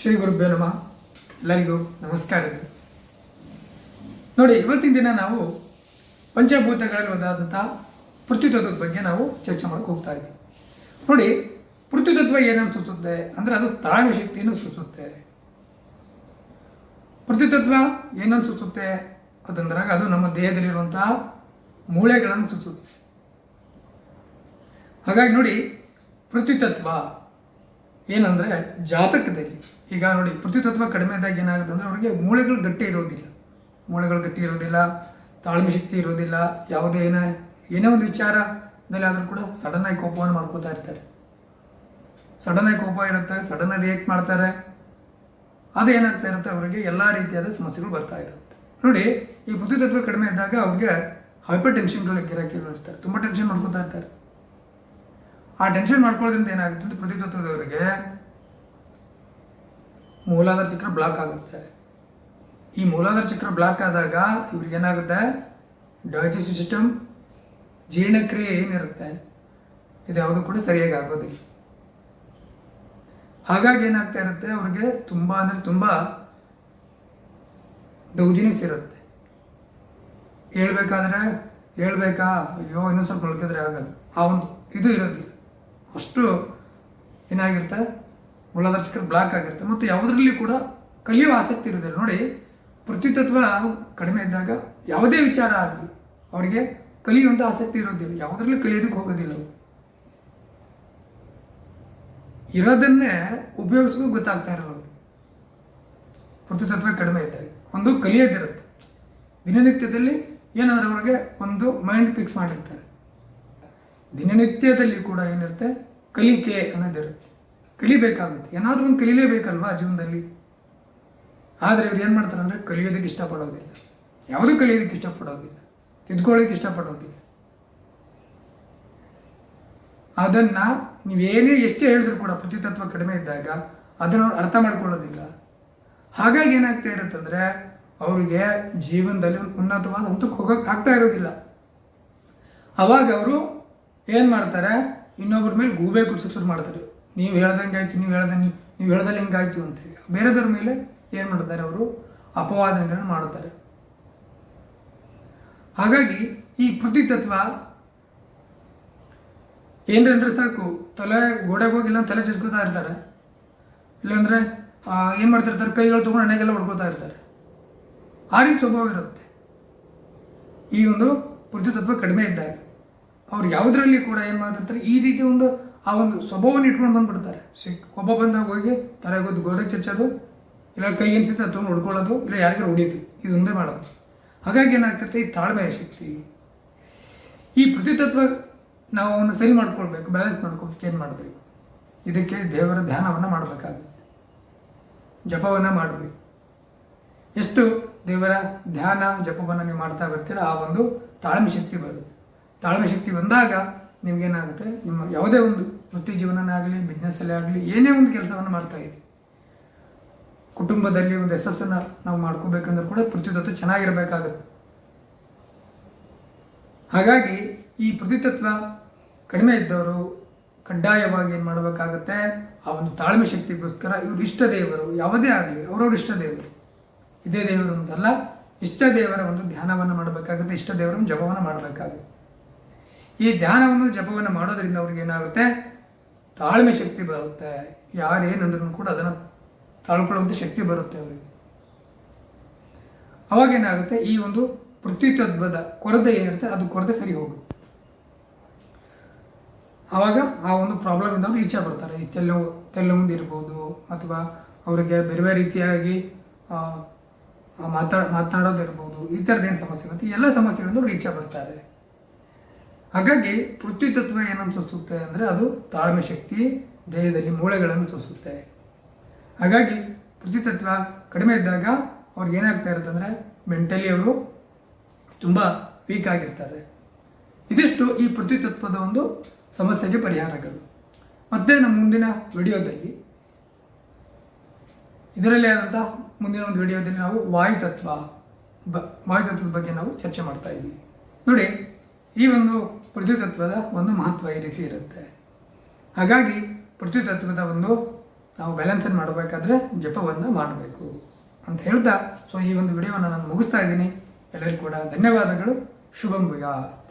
ಶ್ರೀ ಗುರುಭ್ಯೋ ನಮಃ. ಎಲ್ಲರಿಗೂ ನಮಸ್ಕಾರಗಳು. ನೋಡಿ, ಇವತ್ತಿನ ದಿನ ನಾವು ಪಂಚಭೂತಗಳಲ್ಲಿ ಒಂದಾದಂಥ ಪೃಥ್ವಿತತ್ವದ ಬಗ್ಗೆ ನಾವು ಚರ್ಚೆ ಮಾಡೋಕೆ ಹೋಗ್ತಾ ಇದ್ದೀವಿ. ನೋಡಿ, ಪೃಥ್ವಿತತ್ವ ಏನನ್ನು ಸೂಚಿಸುತ್ತೆ ಅಂದರೆ ಅದು ತಾಳ್ಮೆ ಶಕ್ತಿಯನ್ನು ಸೂಚಿಸುತ್ತೆ. ಪೃಥ್ವಿತತ್ವ ಏನನ್ನು ಸೂಚಿಸುತ್ತೆ ಅದಂದ್ರಾಗ ಅದು ನಮ್ಮ ದೇಹದಲ್ಲಿರುವಂತಹ ಮೂಳೆಗಳನ್ನು ಸೂಚಿಸುತ್ತೆ. ಹಾಗಾಗಿ ನೋಡಿ, ಪೃಥ್ವಿತತ್ವ ಏನಂದರೆ ಜಾತಕದಲ್ಲಿ ಈಗ ನೋಡಿ, ಪೃಥ್ವಿತತ್ವ ಕಡಿಮೆ ಇದ್ದಾಗ ಏನಾಗುತ್ತೆ ಅಂದರೆ ಅವರಿಗೆ ಮೂಳೆಗಳು ಗಟ್ಟಿ ಇರೋದಿಲ್ಲ, ತಾಳ್ಮೆ ಶಕ್ತಿ ಇರೋದಿಲ್ಲ. ಯಾವುದೇ ಏನೇ ಒಂದು ವಿಚಾರದಲ್ಲಿ ಆದರೂ ಕೂಡ ಸಡನ್ನಾಗಿ ಕೋಪವನ್ನು ಮಾಡ್ಕೋತಾ ಇರ್ತಾರೆ. ಸಡನ್ನಾಗಿ ಕೋಪ ಇರುತ್ತೆ, ಸಡನ್ನಾಗಿ ರಿಯಾಕ್ಟ್ ಮಾಡ್ತಾರೆ. ಅದೇನಾಗ್ತಾ ಇರುತ್ತೆ, ಅವರಿಗೆ ಎಲ್ಲ ರೀತಿಯಾದ ಸಮಸ್ಯೆಗಳು ಬರ್ತಾ ಇರುತ್ತೆ. ನೋಡಿ, ಈ ಪೃಥ್ವಿತತ್ವ ಕಡಿಮೆ ಇದ್ದಾಗ ಅವ್ರಿಗೆ ಹೈಪರ್ ಟೆನ್ಷನ್ಗಳು ಗಿರಾಕಿಗಳು ಇರ್ತಾರೆ, ತುಂಬ ಟೆನ್ಷನ್ ಮಾಡ್ಕೋತಾ ಇರ್ತಾರೆ. ಆ ಟೆನ್ಷನ್ ಮಾಡ್ಕೊಳ್ಳೋದ್ರಿಂದ ಏನಾಗುತ್ತೆ ಅಂದರೆ ಪೃಥ್ವಿತತ್ವದವರಿಗೆ ಮೂಲಾಧಾರ ಚಕ್ರ ಬ್ಲಾಕ್ ಆಗುತ್ತೆ. ಈ ಮೂಲಾಧಾರ ಚಕ್ರ ಬ್ಲಾಕ್ ಆದಾಗ ಇವ್ರಿಗೆ ಏನಾಗುತ್ತೆ, ಡೈಜೆಸ್ಟಿವ್ ಸಿಸ್ಟಮ್, ಜೀರ್ಣಕ್ರಿಯೆ ಏನಿರುತ್ತೆ ಇದು ಯಾವುದು ಕೂಡ ಸರಿಯಾಗಿ ಆಗೋದಿಲ್ಲ. ಹಾಗಾಗಿ ಏನಾಗ್ತಾ ಇರುತ್ತೆ, ಅವ್ರಿಗೆ ತುಂಬ ಅಂದರೆ ತುಂಬ ಡೌಜಿನೆಸ್ ಇರುತ್ತೆ. ಹೇಳ್ಬೇಕಾ ಅಯ್ಯೋ ಇನ್ನೊಂದು ಸ್ವಲ್ಪ ಮಲ್ಕಿದ್ರೆ ಆಗಲ್ಲ, ಆ ಒಂದು ಇದು ಇರೋದಿಲ್ಲ. ಅಷ್ಟು ಏನಾಗಿರುತ್ತೆ, ಮೂಲಾಧಾರ ಚಕ್ರ ಬ್ಲಾಕ್ ಆಗಿರುತ್ತೆ. ಮತ್ತು ಯಾವುದರಲ್ಲಿ ಕೂಡ ಕಲಿಯುವ ಆಸಕ್ತಿ ಇರೋದಿಲ್ಲ. ನೋಡಿ, ಪೃಥ್ವಿತತ್ವ ಕಡಿಮೆ ಇದ್ದಾಗ ಯಾವುದೇ ವಿಚಾರ ಆಗಲಿ ಅವರಿಗೆ ಕಲಿಯುವಂಥ ಆಸಕ್ತಿ ಇರೋದಿಲ್ಲ, ಯಾವುದರಲ್ಲಿ ಕಲಿಯೋದಕ್ಕೆ ಹೋಗೋದಿಲ್ಲ. ಅವರು ಇರೋದನ್ನೇ ಉಪಯೋಗಿಸೋದು ಗೊತ್ತಾಗ್ತಾ ಇರಲ್ಲ ಅವ್ರಿಗೆ. ಪೃಥ್ವಿತತ್ವ ಕಡಿಮೆ ಇದ್ದಾಗ ಒಂದು ಕಲಿಯೋದಿರುತ್ತೆ. ದಿನನಿತ್ಯದಲ್ಲಿ ಏನಾದರೂ ಅವ್ರಿಗೆ ಒಂದು ಮೈಂಡ್ ಫಿಕ್ಸ್ ಮಾಡಿರ್ತಾರೆ. ದಿನನಿತ್ಯದಲ್ಲಿ ಕೂಡ ಏನಿರುತ್ತೆ, ಕಲಿಕೆ ಅನ್ನೋದಿರುತ್ತೆ. ಕಲಿಬೇಕಾಗುತ್ತೆ, ಏನಾದರೂ ಒಂದು ಕಲೀಲೇಬೇಕಲ್ವಾ ಜೀವನದಲ್ಲಿ. ಆದರೆ ಇವ್ರು ಏನು ಮಾಡ್ತಾರೆ ಅಂದರೆ ಕಲಿಯೋದಕ್ಕೆ ಇಷ್ಟಪಡೋದಿಲ್ಲ, ಯಾವುದೂ ಕಲಿಯೋದಕ್ಕೆ ಇಷ್ಟಪಡೋದಿಲ್ಲ, ತಿದ್ಕೊಳ್ಳೋದಕ್ಕೆ ಇಷ್ಟಪಡೋದಿಲ್ಲ. ಅದನ್ನು ನೀವೇನೇ ಎಷ್ಟೇ ಹೇಳಿದ್ರು ಕೂಡ ಪೃಥ್ವಿತತ್ವ ಕಡಿಮೆ ಇದ್ದಾಗ ಅದನ್ನು ಅವ್ರು ಅರ್ಥ ಮಾಡ್ಕೊಳ್ಳೋದಿಲ್ಲ. ಹಾಗಾಗಿ ಏನಾಗ್ತಾ ಇರುತ್ತಂದರೆ ಅವರಿಗೆ ಜೀವನದಲ್ಲಿ ಒಂದು ಉನ್ನತವಾದ ಹಂತಕ್ಕೆ ಹೋಗೋಕ್ಕೆ ಆಗ್ತಾ ಇರೋದಿಲ್ಲ. ಅವಾಗ ಅವರು ಏನು ಮಾಡ್ತಾರೆ, ಇನ್ನೊಬ್ಬರ ಮೇಲೆ ಗೂಬೆ ಕುರ್ಸೋಕೆ ಶುರು ಮಾಡ್ತಾರೆ. ನೀವು ಹೇಳ್ದಂಗೆ ಆಯಿತು, ನೀವು ಹೇಳ್ದಲ್ಲಿ ಹಿಂಗಾಯ್ತು ಅಂತೇಳಿ ಬೇರೆದವ್ರ ಮೇಲೆ ಏನು ಮಾಡ್ತಾರೆ, ಅವರು ಅಪವಾದನೆಗಳನ್ನು ಮಾಡುತ್ತಾರೆ. ಹಾಗಾಗಿ ಈ ಪೃಥ್ವಿತತ್ವ ಏನಂದ್ರೆ ಸಾಕು, ತಲೆ ಗೋಡೆಗೆ ಹೋಗಿ ಇಲ್ಲ ತಲೆ ಚಸ್ಕೋತಾ ಇರ್ತಾರೆ, ಇಲ್ಲಾಂದರೆ ಏನು ಮಾಡ್ತಿರ್ತಾರೆ, ಕೈಗಳು ತೊಗೊಂಡು ಹಣೆಗೆಲ್ಲ ಹೊಡ್ಕೋತಾ ಇರ್ತಾರೆ. ಆ ರೀತಿ ಸ್ವಭಾವ ಇರುತ್ತೆ. ಈ ಒಂದು ಪೃಥ್ವಿತತ್ವ ಕಡಿಮೆ ಇದ್ದಾಗ ಅವ್ರು ಯಾವುದರಲ್ಲಿ ಕೂಡ ಏನು ಮಾಡ್ತಿರ್ತಾರೆ, ಈ ರೀತಿ ಆ ಒಂದು ಸ್ವಭಾವವನ್ನು ಇಟ್ಕೊಂಡು ಬಂದುಬಿಡ್ತಾರೆ. ಒಬ್ಬ ಬಂದಾಗ ಹೋಗಿ ತಲೆಗೊದ್ದು ಗೋಡೆಗೆ ಚಚ್ಚೋದು, ಇಲ್ಲ ಕೈ ಎನ್ಸಿದ್ರೆ ಅದು ತೊಗೊಂಡು ಹೊಡ್ಕೊಳ್ಳೋದು, ಇಲ್ಲ ಯಾರಿಗಾರು ಹೊಡಿಯೋದು, ಇದೊಂದೇ ಮಾಡೋದು. ಹಾಗಾಗಿ ಏನಾಗ್ತೈತೆ, ಈ ತಾಳ್ಮೆಯ ಶಕ್ತಿ, ಈ ಪೃಥ್ವಿತತ್ವ ನಾವು ಅವನ್ನ ಸರಿ ಮಾಡ್ಕೊಳ್ಬೇಕು, ಬ್ಯಾಲೆನ್ಸ್ ಮಾಡ್ಕೊಬೇಕು. ಏನು ಮಾಡಬೇಕು, ಇದಕ್ಕೆ ದೇವರ ಧ್ಯಾನವನ್ನು ಮಾಡಬೇಕಾಗುತ್ತೆ, ಜಪವನ್ನು ಮಾಡಬೇಕು. ಎಷ್ಟು ದೇವರ ಧ್ಯಾನ ಜಪವನ್ನು ನೀವು ಮಾಡ್ತಾ ಬರ್ತೀರ, ಆ ಒಂದು ತಾಳ್ಮೆ ಶಕ್ತಿ ಬರುತ್ತೆ. ತಾಳ್ಮೆ ಶಕ್ತಿ ಬಂದಾಗ ನಿಮಗೇನಾಗುತ್ತೆ, ನಿಮ್ಮ ಯಾವುದೇ ಒಂದು ವೃತ್ತಿ ಜೀವನನೇ ಆಗಲಿ, ಬಿಸ್ನೆಸ್ಸಲ್ಲೇ ಆಗಲಿ, ಏನೇ ಒಂದು ಕೆಲಸವನ್ನು ಮಾಡ್ತಾ ಇದ್ದೀವಿ, ಕುಟುಂಬದಲ್ಲಿ ಒಂದು ಯಶಸ್ಸನ್ನು ನಾವು ಮಾಡ್ಕೋಬೇಕಂದ್ರೆ ಕೂಡ ಪೃಥ್ವಿತತ್ವ ಚೆನ್ನಾಗಿರಬೇಕಾಗುತ್ತೆ. ಹಾಗಾಗಿ ಈ ಪೃಥ್ವಿತತ್ವ ಕಡಿಮೆ ಇದ್ದವರು ಕಡ್ಡಾಯವಾಗಿ ಏನು ಮಾಡಬೇಕಾಗುತ್ತೆ, ಆ ಒಂದು ತಾಳ್ಮೆ ಶಕ್ತಿಗೋಸ್ಕರ ಇವರು ಇಷ್ಟ ದೇವರು ಯಾವುದೇ ಆಗಲಿ ಅವರವ್ರ ಇಷ್ಟ ದೇವರು, ಇದೇ ದೇವರು ಅಂತಲ್ಲ, ಇಷ್ಟ ದೇವರ ಒಂದು ಧ್ಯಾನವನ್ನು ಮಾಡಬೇಕಾಗುತ್ತೆ, ಇಷ್ಟ ದೇವರನ್ನು ಜಪವನ್ನು ಮಾಡಬೇಕಾಗುತ್ತೆ. ಈ ಧ್ಯಾನವನ್ನು ಜಪವನ್ನು ಮಾಡೋದ್ರಿಂದ ಅವ್ರಿಗೆ ಏನಾಗುತ್ತೆ, ತಾಳ್ಮೆ ಶಕ್ತಿ ಬರುತ್ತೆ. ಯಾರೇನಂದ್ರೂ ಕೂಡ ಅದನ್ನು ತಾಳ್ಕೊಳ್ಳುವಂಥ ಶಕ್ತಿ ಬರುತ್ತೆ ಅವರಿಗೆ. ಅವಾಗೇನಾಗುತ್ತೆ, ಈ ಒಂದು ಪೃಥ್ವಿತತ್ವದ ಕೊರತೆ ಏನಿರುತ್ತೆ ಅದು ಕೊರತೆ ಸರಿ ಹೋಗುತ್ತೆ. ಆವಾಗ ಆ ಒಂದು ಪ್ರಾಬ್ಲಮಿಂದ ಅವರು ಈಚೆ ಬರ್ತಾರೆ. ಈ ತೆಲ್ಲುಂದು ಇರ್ಬೋದು, ಅಥವಾ ಅವರಿಗೆ ಬೇರೆ ಬೇರೆ ರೀತಿಯಾಗಿ ಮಾತನಾಡೋದಿರ್ಬೋದು, ಈ ಥರದ್ದೇನು ಸಮಸ್ಯೆ ಇರುತ್ತೆ, ಎಲ್ಲ ಸಮಸ್ಯೆಗಳಿಂದ ಅವರು ಈಚೆ ಬರ್ತಾರೆ. ಹಾಗಾಗಿ ಪೃಥ್ವಿತತ್ವ ಏನನ್ನು ಸೂಚಿಸುತ್ತೆ ಅಂದರೆ ಅದು ತಾಳ್ಮೆ ಶಕ್ತಿ, ದೇಹದಲ್ಲಿ ಮೂಳೆಗಳನ್ನು ಸೂಚಿಸುತ್ತೆ. ಹಾಗಾಗಿ ಪೃಥ್ವಿತತ್ವ ಕಡಿಮೆ ಇದ್ದಾಗ ಅವ್ರಿಗೆ ಏನಾಗ್ತಾ ಇರುತ್ತೆ ಅಂದರೆ ಮೆಂಟಲಿ ಅವರು ತುಂಬ ವೀಕ್ ಆಗಿರ್ತಾರೆ. ಇದಿಷ್ಟು ಈ ಪೃಥ್ವಿತತ್ವದ ಒಂದು ಸಮಸ್ಯೆಗೆ ಪರಿಹಾರಗಳು. ಮತ್ತು ನಮ್ಮ ಮುಂದಿನ ವಿಡಿಯೋದಲ್ಲಿ ಇದರಲ್ಲೇ ಆದಂಥ ಮುಂದಿನ ಒಂದು ವಿಡಿಯೋದಲ್ಲಿ ನಾವು ವಾಯುತತ್ವದ ಬಗ್ಗೆ ನಾವು ಚರ್ಚೆ ಮಾಡ್ತಾ ಇದ್ದೀವಿ. ನೋಡಿ, ಈ ಒಂದು ಪೃಥ್ವಿತತ್ವದ ಒಂದು ಮಹತ್ವ ಈ ರೀತಿ ಇರುತ್ತೆ. ಹಾಗಾಗಿ ಪೃಥ್ವಿತತ್ವದ ಒಂದು ನಾವು ಬ್ಯಾಲೆನ್ಸನ್ನು ಮಾಡಬೇಕಾದ್ರೆ ಜಪವನ್ನು ಮಾಡಬೇಕು ಅಂತ ಹೇಳ್ತಾ, ಸೊ ಈ ಒಂದು ವಿಡಿಯೋವನ್ನು ನಾನು ಮುಗಿಸ್ತಾ ಇದ್ದೀನಿ. ಎಲ್ಲರಿಗೂ ಕೂಡ ಧನ್ಯವಾದಗಳು. ಶುಭಂ ಭೂಯಾತ್.